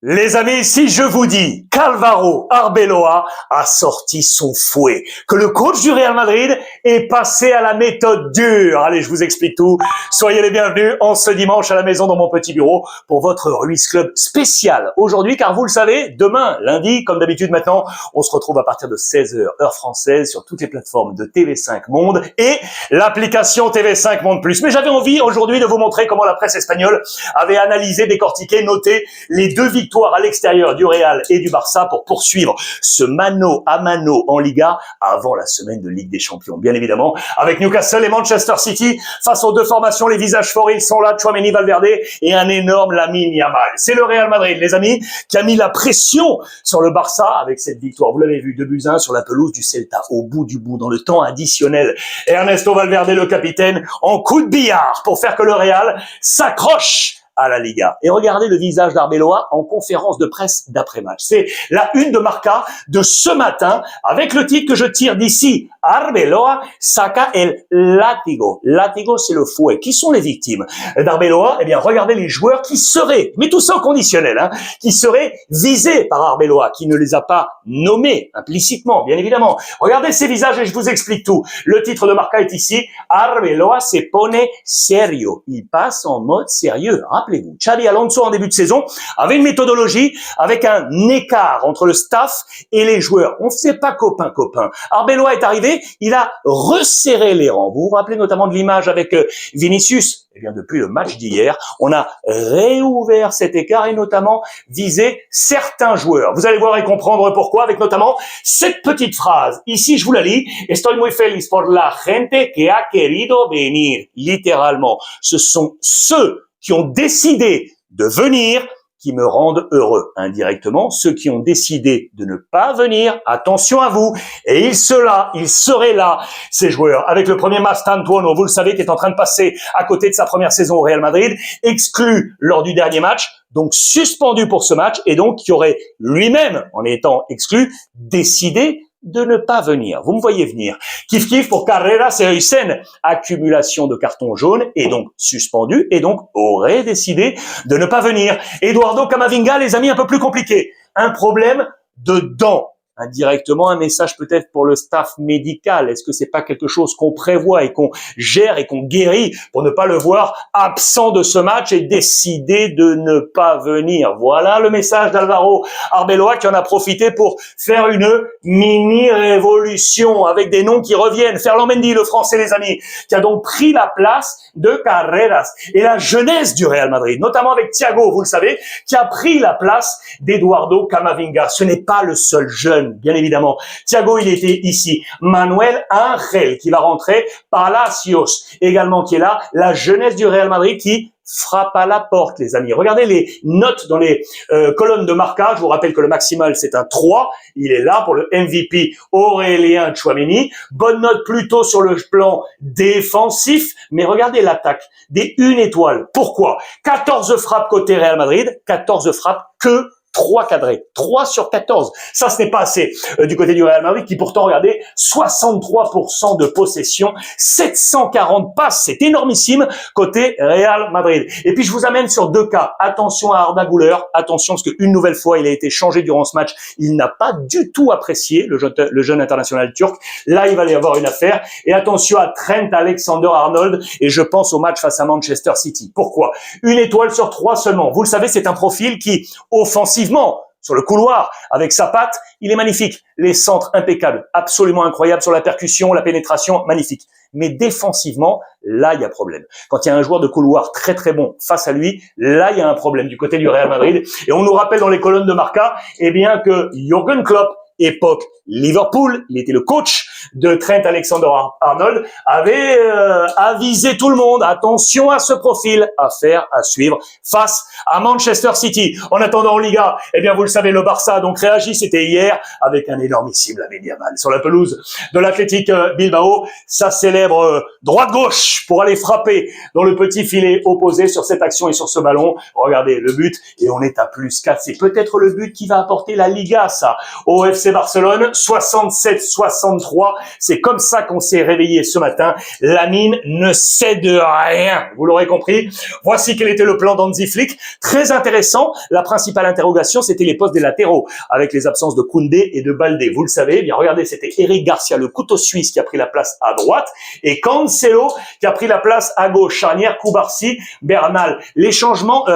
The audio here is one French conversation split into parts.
Les amis, si je vous dis qu'Alvaro Arbeloa a sorti son fouet, que le coach du Real Madrid est passé à la méthode dure. Allez, je vous explique tout. Soyez les bienvenus en ce dimanche à la maison dans mon petit bureau pour votre Ruiz Club spécial. Aujourd'hui, car vous le savez, demain, lundi, comme d'habitude maintenant, on se retrouve à partir de 16h, heure française, sur toutes les plateformes de TV5 Monde et l'application TV5 Monde Plus. Mais j'avais envie aujourd'hui de vous montrer comment la presse espagnole avait analysé, décortiqué, noté les deux victoires à l'extérieur du Real et du Barça pour poursuivre ce mano à mano en Liga avant la semaine de Ligue des Champions. Bien évidemment, avec Newcastle et Manchester City, face aux deux formations, les visages forts, ils sont là, Tchouaméni, Valverde et un énorme Lamine Yamal. C'est le Real Madrid, les amis, qui a mis la pression sur le Barça avec cette victoire. Vous l'avez vu, 2-1 sur la pelouse du Celta, au bout du bout, dans le temps additionnel. Ernesto Valverde, le capitaine, en coup de billard pour faire que le Real s'accroche à la Liga. Et regardez le visage d'Arbeloa en conférence de presse d'après-match. C'est la une de Marca de ce matin avec le titre que je tire d'ici. Arbeloa saca el látigo. Látigo, c'est le fouet. Qui sont les victimes d'Arbeloa? Eh bien, regardez les joueurs qui seraient, mais tout ça au conditionnel, qui seraient visés par Arbeloa, qui ne les a pas nommés implicitement, bien évidemment. Regardez ces visages et je vous explique tout. Le titre de Marca est ici. Arbeloa se pone serio. Il passe en mode sérieux. Rappelez-vous, Xabi Alonso en début de saison avait une méthodologie avec un écart entre le staff et les joueurs. On ne faisait pas copain-copain. Arbeloa est arrivé, il a resserré les rangs. Vous vous rappelez notamment de l'image avec Vinicius? Eh bien, depuis le match d'hier, on a réouvert cet écart et notamment visé certains joueurs. Vous allez voir et comprendre pourquoi avec notamment cette petite phrase. Ici, je vous la lis. Estoy muy feliz por la gente que ha querido venir. Littéralement, ce sont ceux qui ont décidé de venir, qui me rendent heureux. Indirectement, ceux qui ont décidé de ne pas venir, attention à vous. Et ils seraient là, ces joueurs. Avec le premier Mastantuono, vous le savez, qui est en train de passer à côté de sa première saison au Real Madrid, exclu lors du dernier match, donc suspendu pour ce match, et donc qui aurait lui-même, en étant exclu, décidé de ne pas venir. Vous me voyez venir. Kiff pour Carreras et Heusen. Accumulation de cartons jaunes et donc suspendu et donc aurait décidé de ne pas venir. Eduardo Camavinga, les amis, un peu plus compliqué. Un problème de dents. Indirectement, un message peut-être pour le staff médical. Est-ce que c'est pas quelque chose qu'on prévoit et qu'on gère et qu'on guérit pour ne pas le voir absent de ce match et décider de ne pas venir? Voilà le message d'Alvaro Arbeloa qui en a profité pour faire une mini-révolution avec des noms qui reviennent. Ferland Mendy, le français, les amis, qui a donc pris la place de Carreras. Et la jeunesse du Real Madrid, notamment avec Thiago, vous le savez, qui a pris la place d'Eduardo Camavinga. Ce n'est pas le seul jeune, bien évidemment. Thiago, il était ici. Manuel Angel, qui va rentrer. Palacios, également, qui est là. La jeunesse du Real Madrid qui frappe à la porte, les amis. Regardez les notes dans les colonnes de Marca. Je vous rappelle que le maximal, c'est un 3. Il est là pour le MVP Aurélien Tchouaméni. Bonne note plutôt sur le plan défensif. Mais regardez l'attaque. Des 1 étoile. Pourquoi? 14 frappes côté Real Madrid. 14 frappes que 3 cadrés, 3 sur 14. Ça, ce n'est pas assez du côté du Real Madrid qui pourtant, regardez, 63% de possession, 740 passes, c'est énormissime côté Real Madrid. Et puis, je vous amène sur 2 cas. Attention à Arda Güler, attention parce qu'une nouvelle fois, il a été changé durant ce match. Il n'a pas du tout apprécié le jeune international turc. Là, il va y avoir une affaire. Et attention à Trent Alexander-Arnold et je pense au match face à Manchester City. Pourquoi? 1 étoile sur 3 seulement. Vous le savez, c'est un profil qui, offensivement, sur le couloir, avec sa patte, il est magnifique. Les centres impeccables, absolument incroyables sur la percussion, la pénétration, magnifique. Mais défensivement, là, il y a problème. Quand il y a un joueur de couloir très très bon face à lui, là, il y a un problème du côté du Real Madrid. Et on nous rappelle dans les colonnes de Marca, eh bien que Jürgen Klopp, époque Liverpool, il était le coach de Trent Alexander-Arnold, avait avisé tout le monde, attention à ce profil, à faire, à suivre face à Manchester City. En attendant en Liga, eh bien vous le savez, le Barça a donc réagi, c'était hier, avec un énormissime Lamine Yamal sur la pelouse de l'Athletic Bilbao. Ça célèbre droite-gauche pour aller frapper dans le petit filet opposé sur cette action et sur ce ballon. Regardez le but et on est à +4. C'est peut-être le but qui va apporter la Liga, ça, au FC FC Barcelone, 67-63. C'est comme ça qu'on s'est réveillé ce matin. Lamine ne cède rien. Vous l'aurez compris. Voici quel était le plan d'Hansi Flick. Très intéressant. La principale interrogation, c'était les postes des latéraux, avec les absences de Koundé et de Baldé. Vous le savez, eh bien regardez, c'était Eric Garcia, le couteau suisse, qui a pris la place à droite, et Cancelo qui a pris la place à gauche. Charnière, Koubarsi, Bernal. Les changements,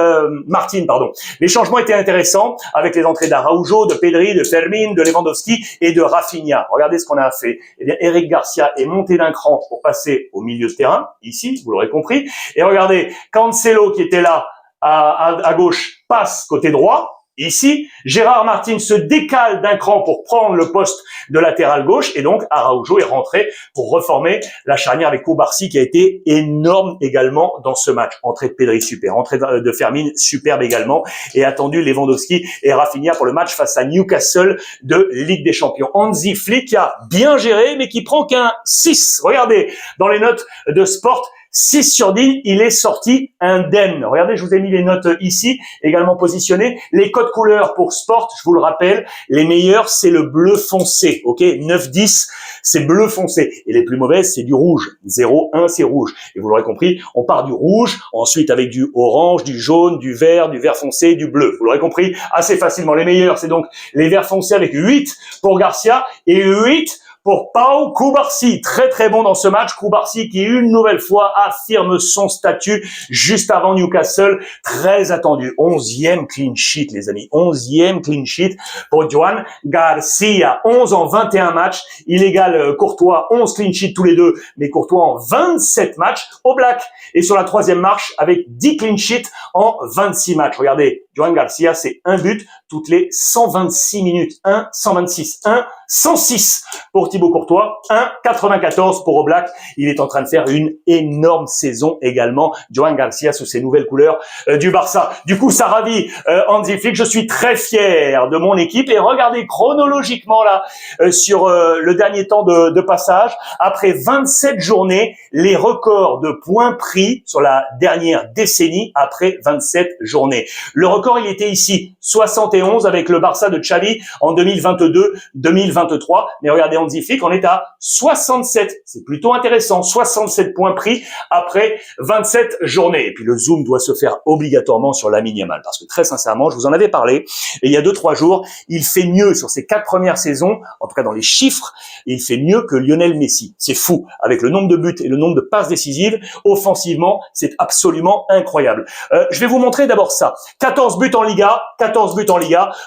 Martin, pardon. Les changements étaient intéressants, avec les entrées d'Araujo, de Pedri, de Fermin, de Lewandowski et de Rafinha. Regardez ce qu'on a fait. Eh bien, Eric Garcia est monté d'un cran pour passer au milieu de terrain, ici, vous l'aurez compris. Et regardez, Cancelo qui était là à gauche passe côté droit. Ici, Gérard Martin se décale d'un cran pour prendre le poste de latéral gauche et donc Araujo est rentré pour reformer la charnière avec Koubarsi qui a été énorme également dans ce match. Entrée de Pedri super, entrée de Fermin superbe également et attendu Lewandowski et Rafinha pour le match face à Newcastle de Ligue des Champions. Hansi Flick qui a bien géré mais qui prend qu'un 6. Regardez dans les notes de Sport. 6 sur 10, il est sorti indemne. Regardez, je vous ai mis les notes ici, également positionnées. Les codes couleurs pour Sport, je vous le rappelle, les meilleurs, c'est le bleu foncé, ok 9-10, c'est bleu foncé. Et les plus mauvaises, c'est du rouge. 0-1, c'est rouge. Et vous l'aurez compris, on part du rouge, ensuite avec du orange, du jaune, du vert foncé, du bleu. Vous l'aurez compris assez facilement. Les meilleurs, c'est donc les verts foncés avec 8 pour Garcia et 8 pour Pau Koubarsi, très très bon dans ce match. Koubarsi qui une nouvelle fois affirme son statut juste avant Newcastle, très attendu. 11e clean sheet les amis, 11e clean sheet pour Joan Garcia. 11 en 21 matchs, il égale Courtois, 11 clean sheet tous les deux, mais Courtois en 27 matchs au black. Et sur la troisième marche avec 10 clean sheets en 26 matchs. Regardez, Joan Garcia, c'est un but toutes les 126 minutes. 1, 126, 1, 106 pour Thibaut Courtois, 1,94 pour Oblak. Il est en train de faire une énorme saison également, Joan Garcia, sous ses nouvelles couleurs du Barça. Du coup, ça ravit Hansi Flick. Je suis très fier de mon équipe. Et regardez chronologiquement là, sur le dernier temps de passage, après 27 journées, les records de points pris sur la dernière décennie après 27 journées. Le record, il était ici, 71 avec le Barça de Xavi en 2022-2023. Mais regardez Hansi Flick, on est à 67. C'est plutôt intéressant. 67 points pris après 27 journées. Et puis le zoom doit se faire obligatoirement sur Lamine Yamal. Parce que très sincèrement, je vous en avais parlé. Et il y a 2-3 jours, il fait mieux sur ses 4 premières saisons, en tout cas dans les chiffres, il fait mieux que Lionel Messi. C'est fou. Avec le nombre de buts et le nombre de passes décisives, offensivement, c'est absolument incroyable. Je vais vous montrer d'abord ça. 14 buts en Liga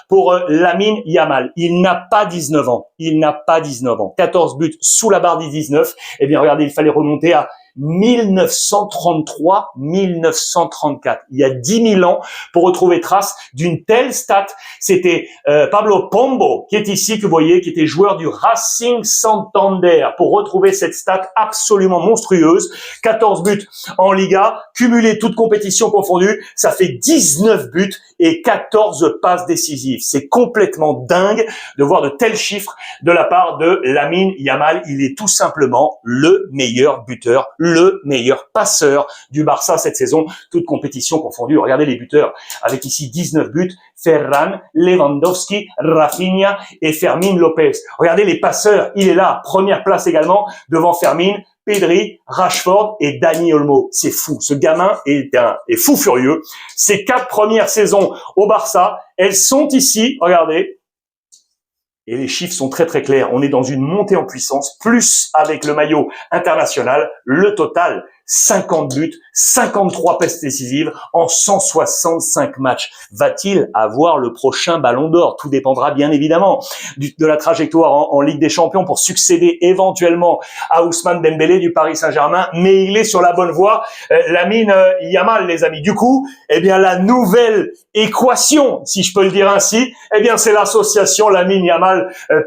pour Lamine Yamal. Il n'a pas 19 ans. 14 buts sous la barre des 19. Eh bien, regardez, il fallait remonter à 1933, 1934. Il y a 10 000 ans pour retrouver trace d'une telle stat. C'était Pablo Pombo qui est ici, que vous voyez, qui était joueur du Racing Santander. Pour retrouver cette stat absolument monstrueuse, 14 buts en Liga, cumulé toutes compétitions confondues, ça fait 19 buts et 14 passes décisives. C'est complètement dingue de voir de tels chiffres de la part de Lamine Yamal. Il est tout simplement le meilleur buteur, le meilleur passeur du Barça cette saison, toute compétition confondue. Regardez les buteurs, avec ici 19 buts, Ferran, Lewandowski, Rafinha et Fermin Lopez. Regardez les passeurs, il est là, première place également, devant Fermin, Pedri, Rashford et Dani Olmo. C'est fou, ce gamin est fou furieux. Ses 4 premières saisons au Barça, elles sont ici, regardez. Et les chiffres sont très très clairs. On est dans une montée en puissance, plus avec le maillot international. Le total, 50 buts, 53 passes décisives en 165 matchs. Va-t-il avoir le prochain Ballon d'Or? Tout dépendra bien évidemment de la trajectoire en Ligue des Champions pour succéder éventuellement à Ousmane Dembélé du Paris Saint-Germain. Mais il est sur la bonne voie, Lamine Yamal, les amis. Du coup, eh bien la nouvelle équation, si je peux le dire ainsi, eh bien c'est l'association Lamine Yamal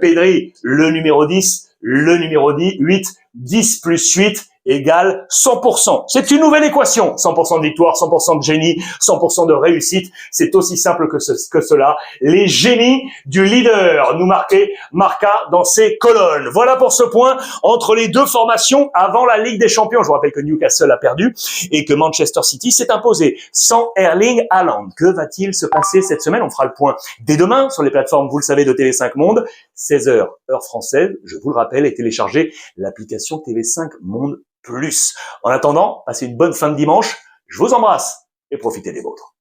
Pedri, le numéro 10, le numéro 8, 10 plus 8 égale 100%. C'est une nouvelle équation. 100% de victoire, 100% de génie, 100% de réussite. C'est aussi simple que cela. Les génies du leader nous marqua dans ces colonnes. Voilà pour ce point entre les deux formations avant la Ligue des Champions. Je vous rappelle que Newcastle a perdu et que Manchester City s'est imposé sans Erling Haaland. Que va-t-il se passer cette semaine? On fera le point dès demain sur les plateformes, vous le savez, de TV5 Monde. 16h, heure française, je vous le rappelle, et téléchargez l'application TV5 Monde Plus. En attendant, passez une bonne fin de dimanche. Je vous embrasse et profitez des vôtres.